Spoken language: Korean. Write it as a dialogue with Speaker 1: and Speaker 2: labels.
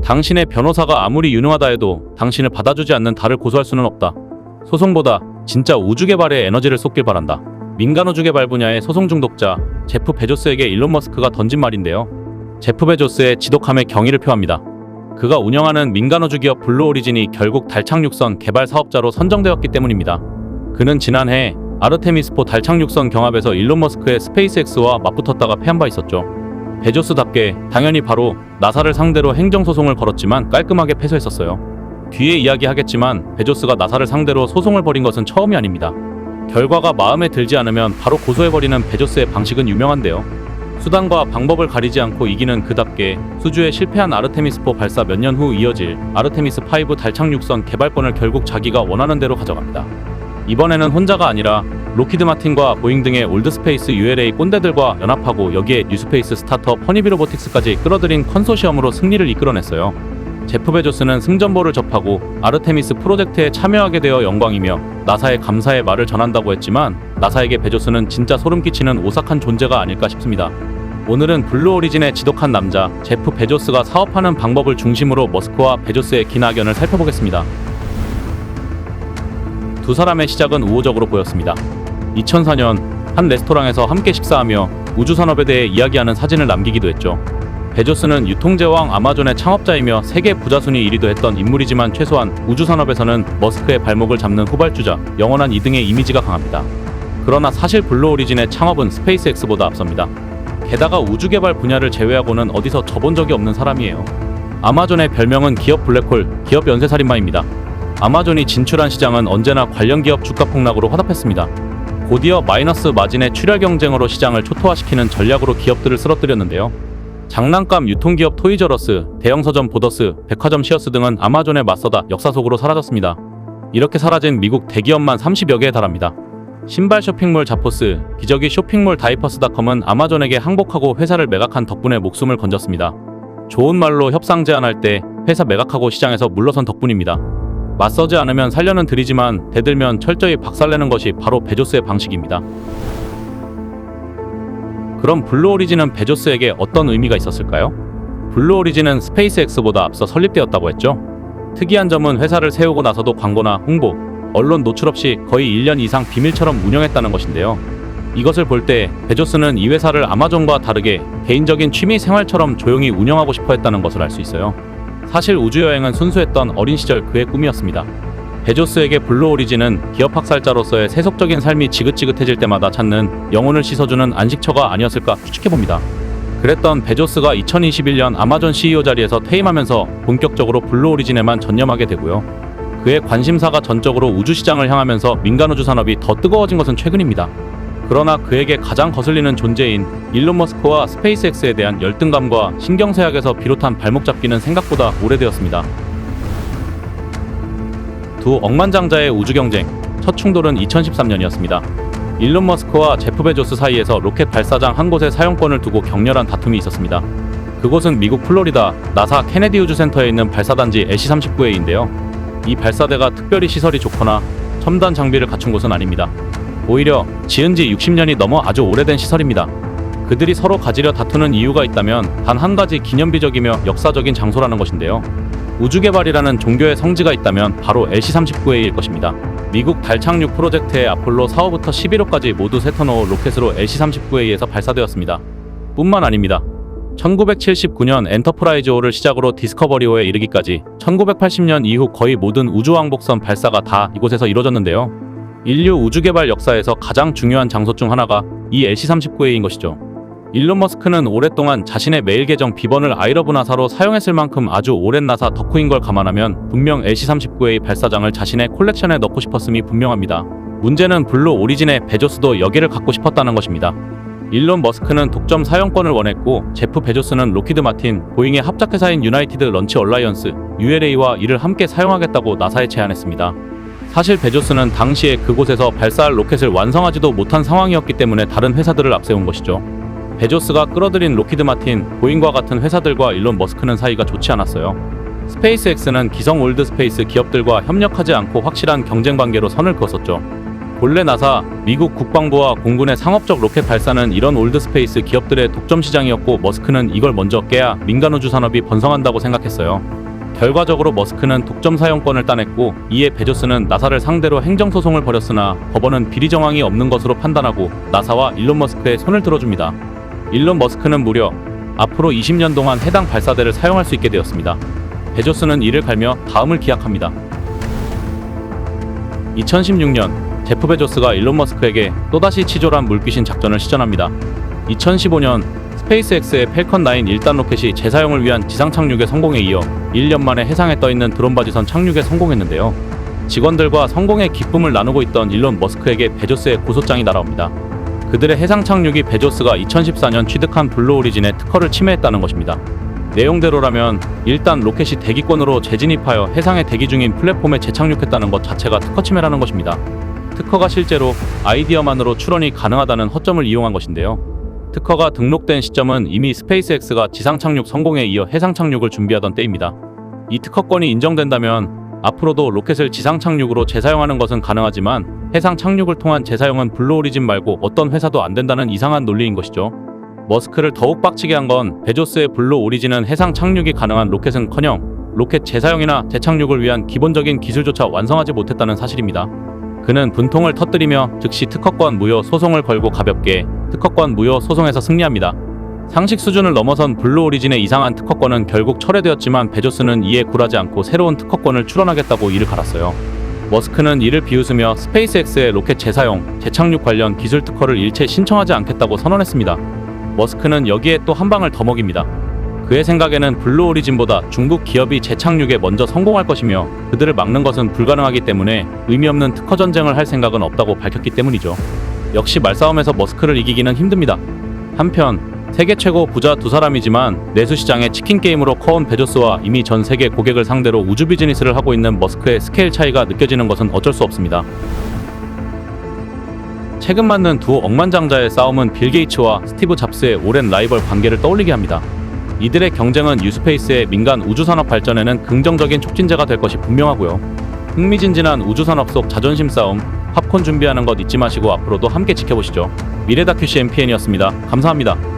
Speaker 1: 당신의 변호사가 아무리 유능하다 해도 당신을 받아주지 않는 달을 고소할 수는 없다. 소송보다 진짜 우주 개발에 에너지를 쏟길 바란다. 민간 우주 개발 분야의 소송 중독자 제프 베조스에게 일론 머스크가 던진 말인데요. 제프 베조스의 지독함의 경의를 표합니다. 그가 운영하는 민간 우주 기업 블루 오리진이 결국 달 착륙선 개발 사업자로 선정되었기 때문입니다. 그는 지난해 아르테미스4 달 착륙선 경합에서 일론 머스크의 스페이스X와 맞붙었다가 패한 바 있었죠. 베조스답게 당연히 바로 나사를 상대로 행정소송을 걸었지만 깔끔하게 패소했었어요. 뒤에 이야기하겠지만 베조스가 나사를 상대로 소송을 벌인 것은 처음이 아닙니다. 결과가 마음에 들지 않으면 바로 고소해버리는 베조스의 방식은 유명한데요. 수단과 방법을 가리지 않고 이기는 그답게 수주에 실패한 아르테미스4 발사 몇 년 후 이어질 아르테미스5 달 착륙선 개발권을 결국 자기가 원하는 대로 가져갑니다. 이번에는 혼자가 아니라 로키드 마틴과 보잉 등의 올드스페이스 ULA 꼰대들과 연합하고 여기에 뉴스페이스 스타트업 허니비 로보틱스까지 끌어들인 컨소시엄으로 승리를 이끌어냈어요. 제프 베조스는 승전보를 접하고 아르테미스 프로젝트에 참여하게 되어 영광이며 나사에 감사의 말을 전한다고 했지만 나사에게 베조스는 진짜 소름 끼치는 오싹한 존재가 아닐까 싶습니다. 오늘은 블루 오리진의 지독한 남자 제프 베조스가 사업하는 방법을 중심으로 머스크와 베조스의 기나견을 살펴보겠습니다. 두 사람의 시작은 우호적으로 보였습니다. 2004년 한 레스토랑에서 함께 식사하며 우주산업에 대해 이야기하는 사진을 남기기도 했죠. 베조스는 유통제왕 아마존의 창업자이며 세계 부자 순위 1위도 했던 인물이지만 최소한 우주산업에서는 머스크의 발목을 잡는 후발주자, 영원한 2등의 이미지가 강합니다. 그러나 사실 블루 오리진의 창업은 스페이스X보다 앞섭니다. 게다가 우주개발 분야를 제외하고는 어디서 접은 적이 없는 사람이에요. 아마존의 별명은 기업 블랙홀, 기업 연쇄살인마입니다. 아마존이 진출한 시장은 언제나 관련 기업 주가 폭락으로 화답했습니다. 곧이어 마이너스 마진의 출혈 경쟁으로 시장을 초토화시키는 전략으로 기업들을 쓰러뜨렸는데요. 장난감 유통기업 토이저러스, 대형 서점 보더스, 백화점 시어스 등은 아마존에 맞서다 역사 속으로 사라졌습니다. 이렇게 사라진 미국 대기업만 30여 개에 달합니다. 신발 쇼핑몰 자포스, 기저귀 쇼핑몰 다이퍼스닷컴은 아마존에게 항복하고 회사를 매각한 덕분에 목숨을 건졌습니다. 좋은 말로 협상 제안할 때 회사 매각하고 시장에서 물러선 덕분입니다. 맞서지 않으면 살려는 드리지만 대들면 철저히 박살내는 것이 바로 베조스의 방식입니다. 그럼 블루 오리진은 베조스에게 어떤 의미가 있었을까요? 블루 오리진은 스페이스X보다 앞서 설립되었다고 했죠. 특이한 점은 회사를 세우고 나서도 광고나 홍보, 언론 노출 없이 거의 1년 이상 비밀처럼 운영했다는 것인데요. 이것을 볼 때 베조스는 이 회사를 아마존과 다르게 개인적인 취미 생활처럼 조용히 운영하고 싶어 했다는 것을 알 수 있어요. 사실 우주여행은 순수했던 어린 시절 그의 꿈이었습니다. 베조스에게 블루 오리진은 기업 학살자로서의 세속적인 삶이 지긋지긋해질 때마다 찾는 영혼을 씻어주는 안식처가 아니었을까 추측해봅니다. 그랬던 베조스가 2021년 아마존 CEO 자리에서 퇴임하면서 본격적으로 블루 오리진에만 전념하게 되고요. 그의 관심사가 전적으로 우주시장을 향하면서 민간우주 산업이 더 뜨거워진 것은 최근입니다. 그러나 그에게 가장 거슬리는 존재인 일론 머스크와 스페이스X에 대한 열등감과 신경쇠약에서 비롯한 발목 잡기는 생각보다 오래되었습니다. 두 억만장자의 우주경쟁, 첫 충돌은 2013년이었습니다. 일론 머스크와 제프 베조스 사이에서 로켓 발사장 한 곳의 사용권을 두고 격렬한 다툼이 있었습니다. 그곳은 미국 플로리다 나사 케네디 우주센터에 있는 발사단지 LC-39A인데요. 이 발사대가 특별히 시설이 좋거나 첨단 장비를 갖춘 곳은 아닙니다. 오히려 지은 지 60년이 넘어 아주 오래된 시설입니다. 그들이 서로 가지려 다투는 이유가 있다면 단 한 가지 기념비적이며 역사적인 장소라는 것인데요. 우주개발이라는 종교의 성지가 있다면 바로 LC-39A일 것입니다. 미국 달 착륙 프로젝트의 아폴로 4호부터 11호까지 모두 세턴5 로켓으로 LC-39A에서 발사되었습니다. 뿐만 아닙니다. 1979년 엔터프라이즈5를 시작으로 디스커버리5에 이르기까지 1980년 이후 거의 모든 우주왕복선 발사가 다 이곳에서 이루어졌는데요. 인류 우주개발 역사에서 가장 중요한 장소 중 하나가 이 LC-39A인 것이죠. 일론 머스크는 오랫동안 자신의 메일 계정 비번을 아이러브 나사로 사용했을 만큼 아주 오랜 나사 덕후인 걸 감안하면 분명 LC-39A 발사장을 자신의 콜렉션에 넣고 싶었음이 분명합니다. 문제는 블루 오리진의 베조스도 여기를 갖고 싶었다는 것입니다. 일론 머스크는 독점 사용권을 원했고 제프 베조스는 로키드 마틴, 보잉의 합작회사인 유나이티드 런치 얼라이언스, ULA와 이를 함께 사용하겠다고 나사에 제안했습니다. 사실 베조스는 당시에 그곳에서 발사할 로켓을 완성하지도 못한 상황이었기 때문에 다른 회사들을 앞세운 것이죠. 베조스가 끌어들인 로키드 마틴, 보잉과 같은 회사들과 일론 머스크는 사이가 좋지 않았어요. 스페이스X는 기성 올드스페이스 기업들과 협력하지 않고 확실한 경쟁 관계로 선을 그었었죠. 본래 나사, 미국 국방부와 공군의 상업적 로켓 발사는 이런 올드스페이스 기업들의 독점 시장이었고 머스크는 이걸 먼저 깨야 민간 우주 산업이 번성한다고 생각했어요. 결과적으로 머스크는 독점 사용권을 따냈고 이에 베조스는 나사를 상대로 행정소송을 벌였으나 법원은 비리 정황이 없는 것으로 판단하고 나사와 일론 머스크의 손을 들어줍니다. 일론 머스크는 무려 앞으로 20년 동안 해당 발사대를 사용할 수 있게 되었습니다. 베조스는 이를 갈며 다음을 기약합니다. 2016년 제프 베조스가 일론 머스크에게 또다시 치졸한 물귀신 작전을 시전합니다. 2015년 스페이스X의 펠컨 9 1단 로켓이 재사용을 위한 지상 착륙에 성공에 이어 1년 만에 해상에 떠있는 드론바지선 착륙에 성공했는데요. 직원들과 성공의 기쁨을 나누고 있던 일론 머스크에게 베조스의 고소장이 날아옵니다. 그들의 해상 착륙이 베조스가 2014년 취득한 블루 오리진의 특허를 침해했다는 것입니다. 내용대로라면 일단 로켓이 대기권으로 재진입하여 해상에 대기 중인 플랫폼에 재착륙했다는 것 자체가 특허 침해라는 것입니다. 특허가 실제로 아이디어만으로 출원이 가능하다는 허점을 이용한 것인데요. 특허가 등록된 시점은 이미 스페이스X가 지상 착륙 성공에 이어 해상 착륙을 준비하던 때입니다. 이 특허권이 인정된다면 앞으로도 로켓을 지상 착륙으로 재사용하는 것은 가능하지만 해상 착륙을 통한 재사용은 블루 오리진 말고 어떤 회사도 안 된다는 이상한 논리인 것이죠. 머스크를 더욱 빡치게 한 건 베조스의 블루 오리진은 해상 착륙이 가능한 로켓은커녕 로켓 재사용이나 재착륙을 위한 기본적인 기술조차 완성하지 못했다는 사실입니다. 그는 분통을 터뜨리며 즉시 특허권 무효 소송을 걸고 가볍게 특허권 무효 소송에서 승리합니다. 상식 수준을 넘어선 블루 오리진의 이상한 특허권은 결국 철회되었지만 베조스는 이에 굴하지 않고 새로운 특허권을 출원하겠다고 이를 갈았어요. 머스크는 이를 비웃으며 스페이스X의 로켓 재사용, 재착륙 관련 기술 특허를 일체 신청하지 않겠다고 선언했습니다. 머스크는 여기에 또 한 방을 더 먹입니다. 그의 생각에는 블루 오리진보다 중국 기업이 재착륙에 먼저 성공할 것이며 그들을 막는 것은 불가능하기 때문에 의미 없는 특허 전쟁을 할 생각은 없다고 밝혔기 때문이죠. 역시 말싸움에서 머스크를 이기기는 힘듭니다. 한편 세계 최고 부자 두 사람이지만 내수 시장의 치킨 게임으로 커온 베조스와 이미 전 세계 고객을 상대로 우주 비즈니스를 하고 있는 머스크의 스케일 차이가 느껴지는 것은 어쩔 수 없습니다. 최근 맞는 두 억만장자의 싸움은 빌 게이츠와 스티브 잡스의 오랜 라이벌 관계를 떠올리게 합니다. 이들의 경쟁은 뉴스페이스의 민간 우주산업 발전에는 긍정적인 촉진제가 될 것이 분명하고요. 흥미진진한 우주산업 속 자존심 싸움, 팝콘 준비하는 것 잊지 마시고 앞으로도 함께 지켜보시죠. 미래다큐 CMPN이었습니다. 감사합니다.